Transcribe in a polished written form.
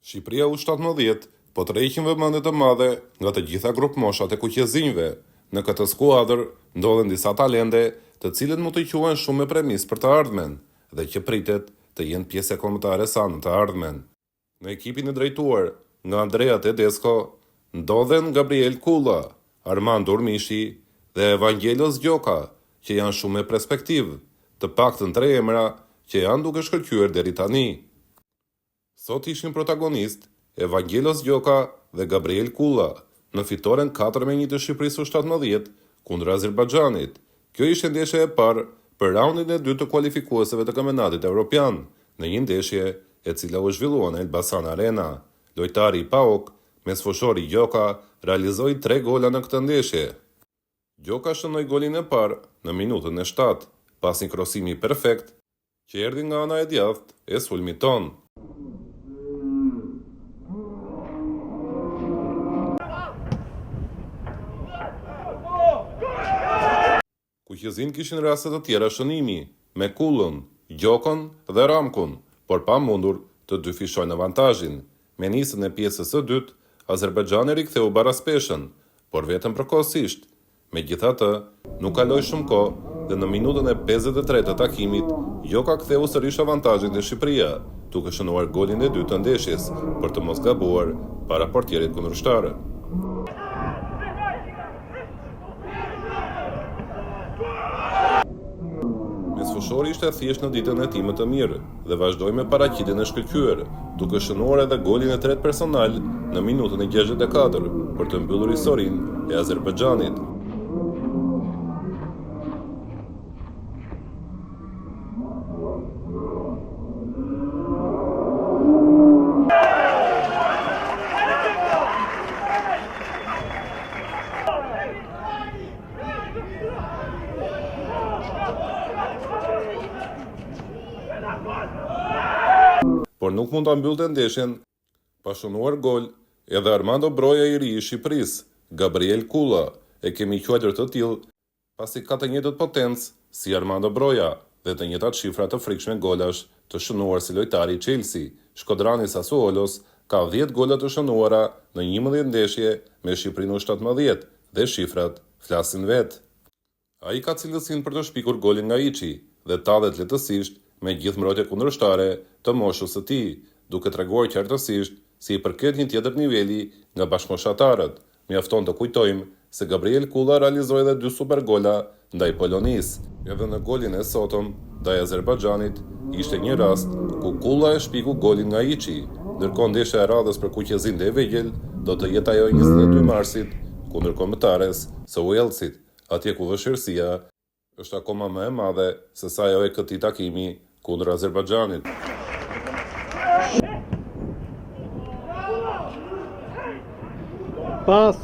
Shqipëria U17 po tërheqin vëmendje të madhe nga të gjitha grup moshat e kuqezinjve. Në këtë skuadër ndodhen disa talente, të cilët mund të quhen shumë me premis për të ardhmen dhe që pritet të jenë pjesë e kombëtare sa në të ardhmen. Në ekipin e drejtuar nga Andrea Tedesco ndodhen Gabriel Kulla, Armand Urmishi dhe Evangelos Gjoka, që janë shumë me perspektivë, të paktën 3 emra që janë duke shkëlqyer deri tani. Sot ishin protagonist Evangelos Gjoka dhe Gabriel Kulla në fitoren 4-1 të Shqipërisë U17 kundër Azerbajxhanit. Kjo ishte ndeshja e parë për raundin e dytë të kualifikuesve të kampionatit evropian, në një ndeshje e cila u zhvillua në Elbasan Arena. Lojtari i PAOK, me sfoshori Gjoka, realizoi 3 gola në këtë ndeshje. Gjoka shënoi golin e parë në minutën e 7, pas një krosimi perfekt që erdhi nga ana e djathtë e sulmit ton. Kuqezin kishin raste të tjera shënimi, me Kullën, Gjokën dhe Ramkun, por pa mundur të dy fishojnë avantazhin. Me nisën e pjesës së dytë, Azerbajxhani riktheu baraspeshën, por vetëm përkohësisht. Megjithatë, nuk kaloi shumë kohë dhe në minutën e 53 të takimit, Gjoka ktheu sërish avantazhin te Shqipëria, duke shënuar golin e dytë të ndeshjes për të mos gabuar para portierit kundërshtar. Sfoshori ishte thjesht në ditën e tij më të mirë dhe vazhdoi me paraqitjen e shkëlqyer, duke shënuar edhe golin e tretë personal në minutën e 64 për të mbyllur historinë e Azerbajxhanit. Por nuk mund ta mbyllte ndeshjen pa shënuar gol edhe Armando Broja i ri i Shqipërisë, Gabriel Kulla, e kemi quajtur të tillë pasi ka të njëjtët potencë si Armando Broja dhe të njëjtat shifra të frikshme golash të shënuar si lojtari i Chelsea. Shkodrani Sassuolos ka 10 gola të shënuara në 11 ndeshje me Shqipërinë U17 dhe shifrat flasin vetë. Ai ka cilësinë për të shpikur golin nga hiçi dhe tallet lehtësisht me gjithë mbrojtje kundërshtare të moshës së tij, duke treguar qartësisht si i përket një tjetër niveli nga bashkëmoshatarët. Mjafton të kujtojmë se Gabriel Kulla realizoi edhe 2 super gola ndaj Polonisë. Edhe në golin e sotëm ndaj Azerbajxhanit ishte një rast ku Kulla e shpiku golin nga hiçi, ndërkohë ndeshja e radhës për kuqezin e vegjël do të jetë ajo 22 marsit kundër kombëtares së Walesit, atje ku vështirësia është akoma më e madhe se sa ajo e këtij takimi kundër Azerbajxhanit. Pas.